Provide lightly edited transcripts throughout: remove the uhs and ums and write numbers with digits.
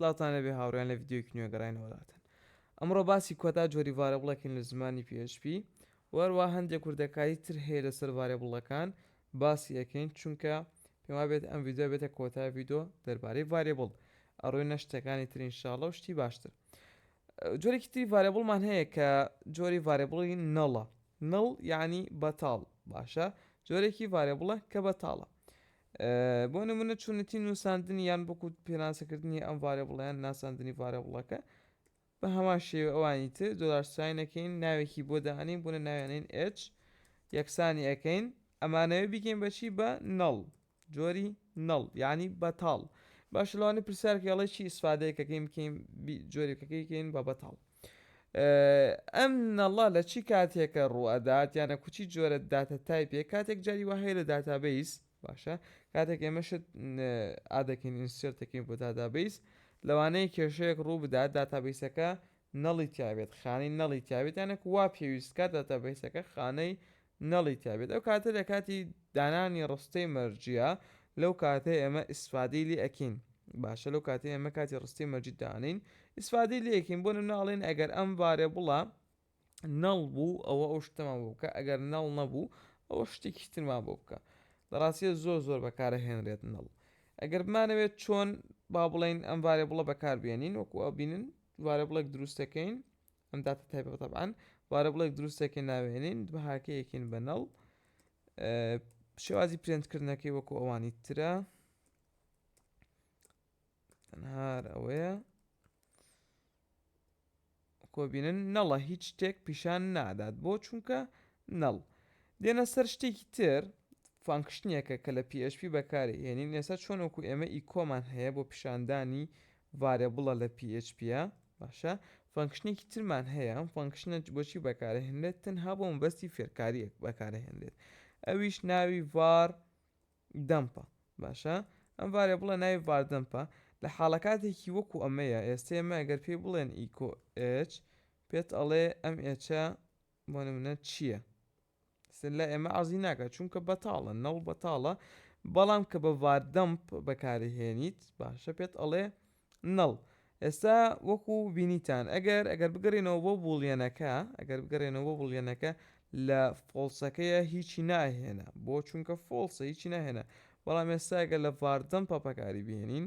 سڵاتان لەبێ هاوڕێیان لە ڤیددیۆیەکی نوێگەڕینەوەلاتەن. ئەمڕۆ باسی کۆتا جۆری ڤارێبڵێکین لە زمانی PHP وەروە هەندێک وردەکاری تر هەیە لەسەر ڤارێبڵەکان باسی ئەەکەین چونکە پێم وابێت ئەم ڤیددیۆ بێتە کۆتا ڤیددیۆ دەربارەی ڤارێبڵ ئەڕۆینە شتەکانی تر ئینشاڵڵە و شتی باشتر. جۆرێکی تری ڤارێبڵمان هەیە کە جۆری ڤارێبڵی نەڵە. نڵ یعنی بەتاڵ باشە جۆرێکی ڤارێبڵە کە بەتاڵە. بۆ نمونە چونەتی نووساندنی یان بۆکو پێناسەکردنی ئەم ڤارێبڵیان ناساندنی ڤارێبڵەکە بە هەمان شێوە ئەوانی تر دۆلارساینەکەین ناوێکی بۆ داهێنین بۆنە ناوێنین H یەکسانی ئەەکەین ئەمانەوە بیکەین بەچی بە نڵ جۆری نڵ یعنی بەتاڵ. باش لەوانی پرسیارکەڵی چی ئیسفادەیەکەکەین بکەین جۆرێکەکەیکەین بە بەتاڵ. ئەم نەڵە لە چی کاتێکە ڕوئەدات یانە کوچی جۆرە داتە تایپێک کاتێک جاری وهەیە لە داتابیس باشە کاتێک ئێمەشت ئادەکەین ئینسێرتەکەین بۆ داتابیس لەوانەیە کێشەیەک ڕوو بدات داتابیسەکە نەڵی تیاوێت خانەی نەڵی تیاوێت یانەک وا پێویستکە داتابیسەکە خانەی نەڵی تیاوێت ئەو کاتە لە کاتی دانانی ڕستەی مەرجە لەو کاتێ ئێمە ئیسفادەی لێ ئەکەین باشە لەو کاتێ ئێمە کاتی ڕستی مەرجی دانین ئیسفادەی لێ ئەکەین بۆ ناڵێن ئەگەر ئەم ڤارێبڵە نەڵ بوو ئەوە ئەو شتەمان بۆ بکە ئەگەر نەڵ نەبوو ئەوە شتێکی ترمان بۆ بکە لەڕاستیە زۆر بەکارە هێنرێت نەڵ. ئەگەر بمانەوێت چۆن با بڵین ئەم ڤارێبڵە بەکاربێنین وەکو ئەو بینن ڤارێبڵێک دروستەکەین ئەم داتە تایپە تەبعاً ڤارێبڵێک دروستەکەی ناوێنین بەهاکەیەکین بە نەڵ شێوازی پرێنتکردنەکەی وەکو ئەوانی ترە تەنهار ئەوەیە کۆبینن نەڵە هیچ شتێک پیشان نادات بۆ چونکە نەڵ دێنە سەر شتێکی تر فانکشنیەکە کە لە PHP بەکارێ هێنین ئێستا چۆن وەکو ئێمە ئیکۆمان هەیە بۆ پیشاندانی ڤارێبڵە لە PHPە باشە فانکشنێکی ترمان هەیە ئەم فانکشنە بۆچی بەکارهێنرێت تەنها بۆ مەبەستی فێرکاریەک بەکارهێنرێت ئەویش ناوی var دەمپە باشە ئەم ڤارێبڵە ناوی var دەمپە لە حاڵەکاتێکی وەکو ئەمەیە ئێستا ئێمە ئەگەر پێی بڵێن ئیکۆ H پێت ئەڵێ ئەم ئێچە بۆ نمونە چییە لە ئێمە ئازی ناکات چونکە بەتاڵە نەڵ بەتاڵە بەڵام کە بە ڤاردەمپ بەکارهێنیت باشە پێت ئەڵێ نەڵ. ئێستا وەکو بینیتان ئەگەر بگەڕێنەوە بۆ بوڵیەنەکە ئەگەر بگەڕێنەوە بۆ بوڵیەنەکە لە فۆڵسەکەیە هیچی ناهێنە بۆ چونکە فۆڵسە هیچی ناهێنە بەڵام ئێستا ئەگەر لە ڤاردەمپە بەکاری بهێنین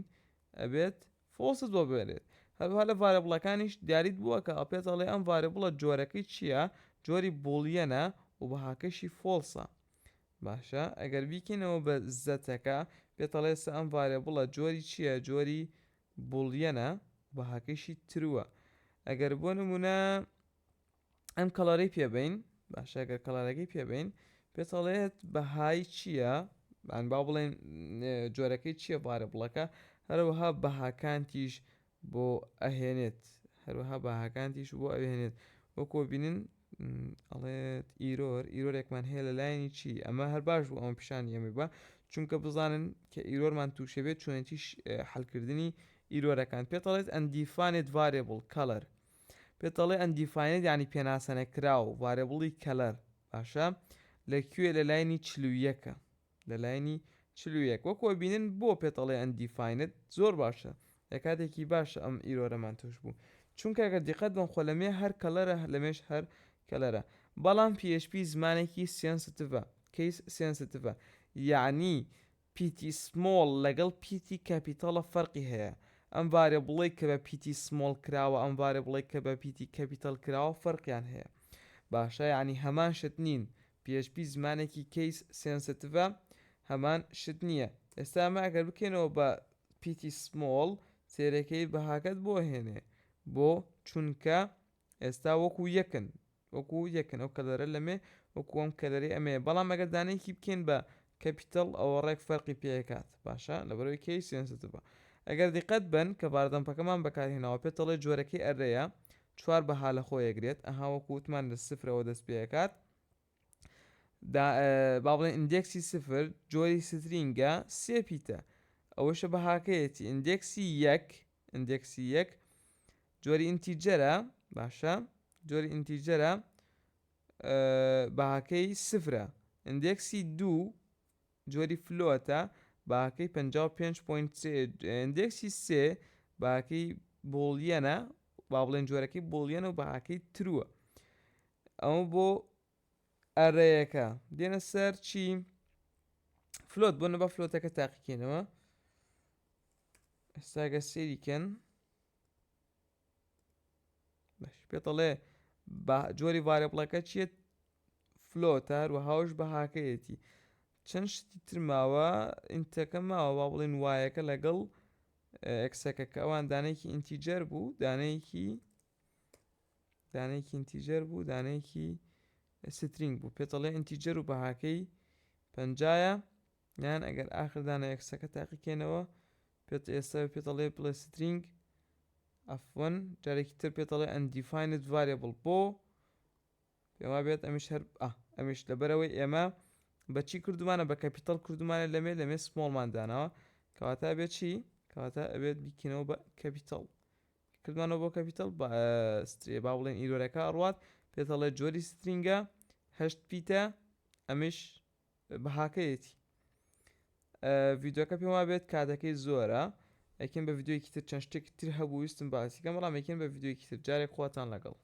ئەبێت فۆڵست بۆ بێنێت هەروها لە ڤارێبڵەکانیش دیاریت بووە کە ئەپێت ئەڵێ ئەم ڤارێبڵە جۆرەکەی چییە جۆری بوڵیەنە و بەهاکەشی فۆڵسە باشە ئەگەر بیکەینەوە بە زەتەکە پێتەڵێستا ئەم ڤارێبڵە جۆری چییە جۆری بوڵیەنە بەهاکەشی ترووە ئەگەر بۆ نمونە ئەم کەڵەرەی پێبین باشە ئەگەر کەڵارەکەی پێبین پێتەڵێت بەهای چییە با بڵێن جۆرەکەی چییە ڤارێبڵەکە هەروەها بەهاکانتیش بۆ ئەهێنێت هەروەها بەهاکانتیش بۆ ئەهێنێت وەکۆ بینن ئەڵێت ئیرۆرێکمان هەیە لە لایەنی چی ئەمە هەر باش بوو ئەمە پیشانی ئەمە بە چونکە بزانن کە ئیرۆرمان تووشەبێت چۆنێتیش حەلکردنی ئیرۆرەکان پێتەڵێت ئەندیفانێت ڤارێبڵ کەلەر پێتەڵێ ئەندیفانێت ینی پێناسەنە کراوە ڤارێبڵی کەلەر باشە لەکوێ لە لایەنی چلوویەکە لە لایەنی چلوویەک وەکۆ بینن بۆ پێتەڵێ ئەندیفانێت زۆر باشە لە کاتێکی باشە ئەم ئیرۆرەمان توش بوو چونکە ئەگەر دیقەت بم خۆ لەمێ هەر کەلەرە لەمێش هەر کەلەرە بەڵام PHP زمانێکی سێنسیتیڤە کەیس سێنسیتیڤە یعنی PT سمۆڵ لەگەڵ PT کەپیتەڵە فەرقی هەیە ئەم ڤارێبڵەی کە بە PT سمۆڵ کراوە ئەم ڤارێبڵەی کە بە PT کەپیتەڵ کراوە فەرقیان هەیە باشە یعنی هەمان شت نین PHP زمانێکی کەیس سێنسیتیڤە هەمان شت نییە ئێستا ئەمە ئەگەر بکەینەوە بە PT سمۆڵ سێرەکەی بەهاکەت بۆ هێنێ بۆ چونکە ئێستا وەکو یەکن ئەو کەلەرە لەمێ وەکو ئەم کەلەری ئەمێ بەڵام ئەگەر دانەیەکی بکەین بە کەپیتەڵ ئەوە ڕێک فەرقی پێکات باشە لەبەرەوەی کەی سێنسیتیڤە ئەگەر دیقەت بن کە ڤاردەمپەکەمان بەکارهێناوە پێتەڵێ جۆرەکەی ئەرەیە چوار بەها لە خۆ یەگرێت ئەها وەکو وتمان لە سفرەوە دەست پێکات با بڵێن ئیندێکسی سفر جۆری سترینگە سێ پیتە ئەوەشە بەهاکەیەتی ئیندێکسی یەک جۆری ئینتیجەرە باشە جۆری ئینتیجەرە بەهاکەی سفرە ئیندێکسی دوو جۆری فلۆتە بەهاکەی 55.3 ئیندێکسی سێ بەهاکەی بۆڵیەنە با بڵێن جۆرەکەی بۆڵیەنە و بەهاکەی ترووە ئەمە بۆ ئەرەیەەکە دێنە سەر چی فلۆت بۆ نەبە فلۆتەکە تاقیکەینەوە ئێستاگە سێریکەن پێتەڵێ جۆری ڤارێبڵەکە چیت فلۆتە هەروە هاوش بەهاکەیەتی چەند شتی تر ماوە ئینتەکە ماوە با بڵێن وایەکە لەگەڵ ئەکسەکە کە ئەوان دانەیەکی ئینتیجەر بوو دانەیەکی ئینتیجەر بوو دانەیەکی سترینگ بوو پێتەڵێ ئینتیجەر و بەهاکەی 50 یان ئەگەر ئاخر دانە ئەکسەکە تاقیکەینەوە ئێستا پێتەڵێ بڵێ سترینگ ئەفوەن جارێکی تر پێتەڵێ undefined variable بۆ پێما بێت ئەمیش هەر ئەمیش لەبەرەوەی ئێمە بەچی کردومانە بە کەپیتەڵ کردومانە لەمێ سمۆڵماندانەوە کەواتە بێت چی کەواتە ئەبێت بیکەنەوە بە کەپیتەڵ کردوانەوە بۆ کەپیتەڵ با بڵێن ئیرۆرەکە ئەڕوات پێتەڵێ جۆری سترینگە 8 پیتە ئەمیش بەهاکەیەتی ڤیددیۆکە پێما بێت کاتەکەی زۆرە ئەکەن بە ڤیددیۆیەکی تر چەند شتێکی تر هەبوو ویستم باسیکەم بەڵام ئەکەن بە ڤیددیۆیەکی تر جارێک خواتان لەگەڵ